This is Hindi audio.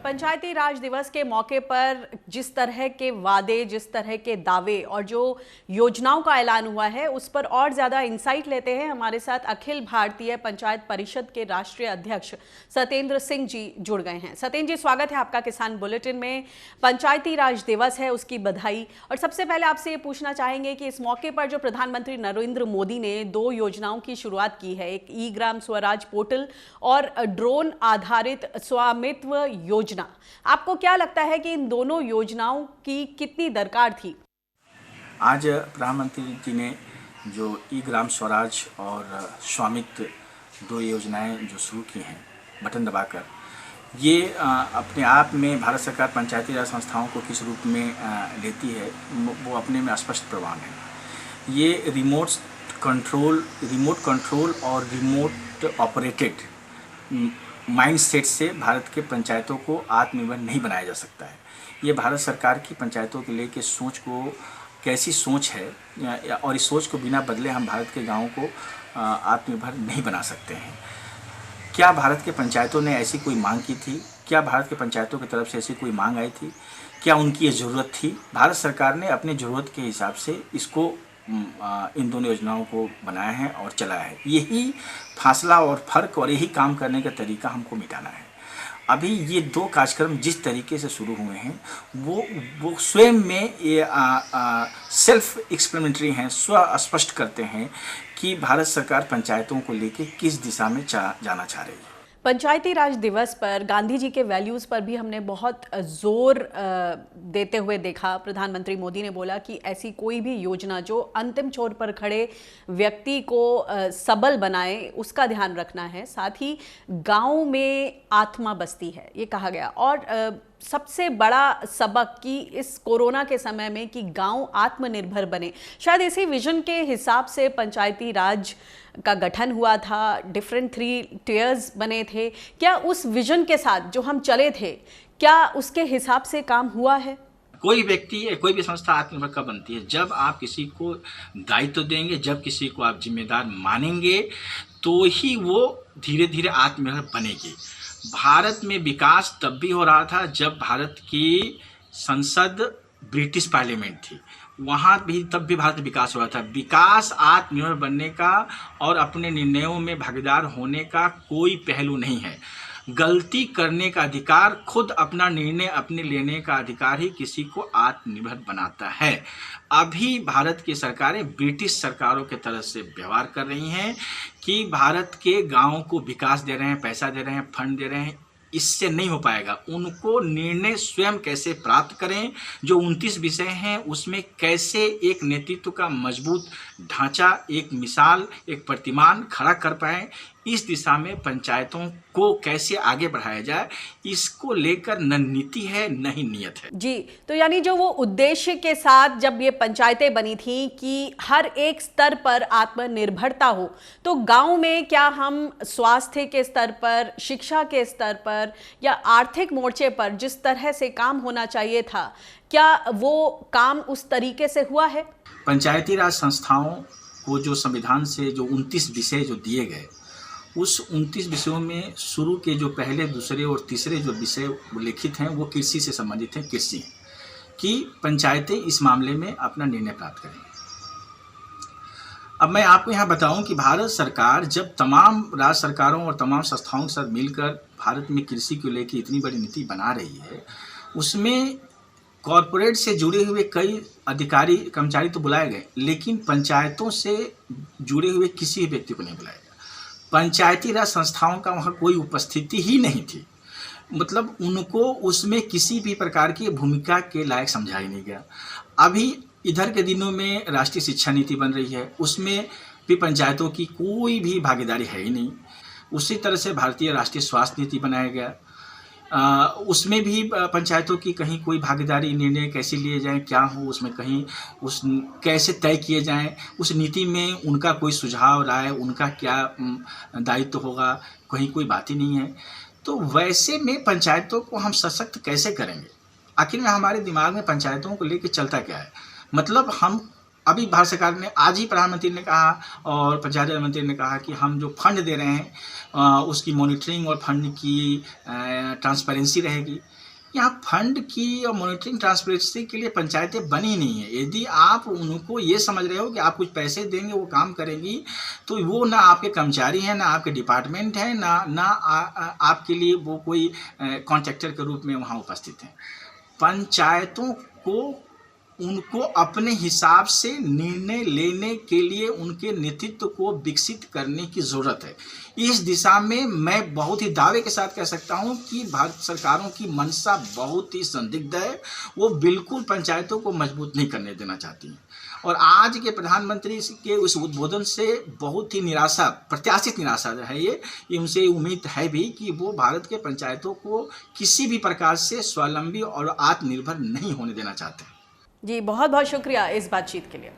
पंचायती राज दिवस के मौके पर जिस तरह के वादे, जिस तरह के दावे और जो योजनाओं का ऐलान हुआ है, उस पर और ज्यादा इंसाइट लेते हैं। हमारे साथ अखिल भारतीय पंचायत परिषद के राष्ट्रीय अध्यक्ष सत्येंद्र सिंह जी जुड़ गए हैं। सत्येंद्र जी, स्वागत है आपका किसान बुलेटिन में। पंचायती राज दिवस है, उसकी बधाई। और सबसे पहले आपसे ये पूछना चाहेंगे कि इस मौके पर जो प्रधानमंत्री नरेंद्र मोदी ने 2 योजनाओं की शुरुआत की है, एक ई ग्राम स्वराज पोर्टल और ड्रोन आधारित स्वामित्व योजना, आपको क्या लगता है कि इन दोनों योजनाओं की कितनी दरकार थी? आज प्रधानमंत्री जी ने जो ई ग्राम स्वराज और स्वामित्व 2 योजनाएं जो शुरू की हैं बटन दबाकर, ये अपने आप में भारत सरकार पंचायती राज संस्थाओं को किस रूप में लेती है वो अपने में स्पष्ट प्रमाण है। ये रिमोट कंट्रोल और रिमोट ऑपरेटेड माइंडसेट से भारत के पंचायतों को आत्मनिर्भर नहीं बनाया जा सकता है। ये भारत सरकार की पंचायतों के लिए सोच को कैसी सोच है और इस सोच को बिना बदले हम भारत के गाँवों को आत्मनिर्भर नहीं बना सकते हैं। क्या भारत के पंचायतों ने ऐसी कोई मांग की थी? क्या भारत के पंचायतों की तरफ से ऐसी कोई मांग आई थी? क्या उनकी ये ज़रूरत थी? भारत सरकार ने अपनी ज़रूरत के हिसाब से इसको इन दोनों योजनाओं को बनाया है और चलाया है। यही फासला और फर्क और यही काम करने का तरीका हमको मिटाना है। अभी ये 2 कार्यक्रम जिस तरीके से शुरू हुए हैं वो स्वयं में ये सेल्फ एक्सप्लेनेटरी हैं, स्व स्पष्ट करते हैं कि भारत सरकार पंचायतों को लेके किस दिशा में जाना चाह रही है। पंचायती राज दिवस पर गांधी जी के वैल्यूज़ पर भी हमने बहुत जोर देते हुए देखा। प्रधानमंत्री मोदी ने बोला कि ऐसी कोई भी योजना जो अंतिम छोर पर खड़े व्यक्ति को सबल बनाए, उसका ध्यान रखना है। साथ ही गांव में आत्मा बसती है, ये कहा गया। और सबसे बड़ा सबक कि इस कोरोना के समय में कि गांव आत्मनिर्भर बने, शायद इसी विजन के हिसाब से पंचायती राज का गठन हुआ था। डिफरेंट 3 टियर्स बने थे। क्या उस विजन के साथ जो हम चले थे, क्या उसके हिसाब से काम हुआ है? कोई व्यक्ति या कोई भी संस्था आत्मनिर्भर कब बनती है? जब आप किसी को दायित्व देंगे, जब किसी को आप जिम्मेदार मानेंगे, तो ही वो धीरे धीरे आत्मनिर्भर बनेगी। भारत में विकास तब भी हो रहा था जब भारत की संसद ब्रिटिश पार्लियामेंट थी, वहाँ भी तब भी भारत में विकास हो रहा था। विकास आत्मनिर्भर बनने का और अपने निर्णयों में भागीदार होने का कोई पहलू नहीं है। गलती करने का अधिकार, खुद अपना निर्णय अपने लेने का अधिकार ही किसी को आत्मनिर्भर बनाता है। अभी भारत की सरकारें ब्रिटिश सरकारों के तरह से व्यवहार कर रही हैं कि भारत के गांवों को विकास दे रहे हैं, पैसा दे रहे हैं, फंड दे रहे हैं। इससे नहीं हो पाएगा। उनको निर्णय स्वयं कैसे प्राप्त करें, जो 29 विषय हैं उसमें कैसे एक नेतृत्व का मजबूत ढांचा, एक मिसाल, एक प्रतिमान खड़ा कर पाएं, इस दिशा में पंचायतों को कैसे आगे बढ़ाया जाए, इसको लेकर न नीति है न ही नियत है। जी, तो यानी जो वो उद्देश्य के साथ जब ये पंचायतें बनी थी कि हर एक स्तर पर आत्मनिर्भरता हो, तो गांव में क्या हम स्वास्थ्य के स्तर पर, शिक्षा के स्तर पर या आर्थिक मोर्चे पर जिस तरह से काम होना चाहिए था, क्या वो काम उस तरीके से हुआ है? पंचायती राज संस्थाओं को जो संविधान से जो 29 विषय जो दिए गए, उस 29 विषयों में शुरू के जो पहले, दूसरे और तीसरे जो विषय लिखित हैं वो कृषि से संबंधित हैं। कृषि कि पंचायतें इस मामले में अपना निर्णय प्राप्त करें। अब मैं आपको यहाँ बताऊं कि भारत सरकार जब तमाम राज्य सरकारों और तमाम संस्थाओं के साथ मिलकर भारत में कृषि को लेकर इतनी बड़ी नीति बना रही है, उसमें कॉरपोरेट से जुड़े हुए कई अधिकारी कर्मचारी तो बुलाए गए, लेकिन पंचायतों से जुड़े हुए किसी व्यक्ति को नहीं बुलाया गया। पंचायती राज संस्थाओं का वहाँ कोई उपस्थिति ही नहीं थी। मतलब उनको उसमें किसी भी प्रकार की भूमिका के लायक समझा ही नहीं गया। अभी इधर के दिनों में राष्ट्रीय शिक्षा नीति बन रही है, उसमें भी पंचायतों की कोई भी भागीदारी है ही नहीं। उसी तरह से भारतीय राष्ट्रीय स्वास्थ्य नीति बनाया गया, उसमें भी पंचायतों की कहीं कोई भागीदारी, निर्णय कैसे लिए जाएं, क्या हो उसमें, कहीं उस कैसे तय किए जाएं, उस नीति में उनका कोई सुझाव, राय, उनका क्या दायित्व होगा, कहीं कोई बात ही नहीं है। तो वैसे में पंचायतों को हम सशक्त कैसे करेंगे? आखिर में हमारे दिमाग में पंचायतों को लेकर चलता क्या है? मतलब हम अभी भारत सरकार ने आज ही प्रधानमंत्री ने कहा और पंचायत राज मंत्री ने कहा कि हम जो फंड दे रहे हैं उसकी मॉनिटरिंग और फंड की ट्रांसपेरेंसी रहेगी। यहाँ फंड की और मॉनिटरिंग ट्रांसपेरेंसी के लिए पंचायतें बनी नहीं है। यदि आप उनको ये समझ रहे हो कि आप कुछ पैसे देंगे वो काम करेंगी, तो वो ना आपके कर्मचारी हैं, ना आपके डिपार्टमेंट हैं, ना आपके लिए वो कोई कॉन्ट्रैक्टर के रूप में वहाँ उपस्थित हैं। पंचायतों को उनको अपने हिसाब से निर्णय लेने के लिए उनके नेतृत्व को विकसित करने की ज़रूरत है। इस दिशा में मैं बहुत ही दावे के साथ कह सकता हूं कि भारत सरकारों की मंशा बहुत ही संदिग्ध है। वो बिल्कुल पंचायतों को मजबूत नहीं करने देना चाहती हैं। और आज के प्रधानमंत्री के उस उद्बोधन से बहुत ही निराशा, प्रत्याशित निराशा है ये उनसे उम्मीद है भी कि वो भारत के पंचायतों को किसी भी प्रकार से स्वावलंबी और आत्मनिर्भर नहीं होने देना चाहते। जी, बहुत बहुत शुक्रिया इस बातचीत के लिए।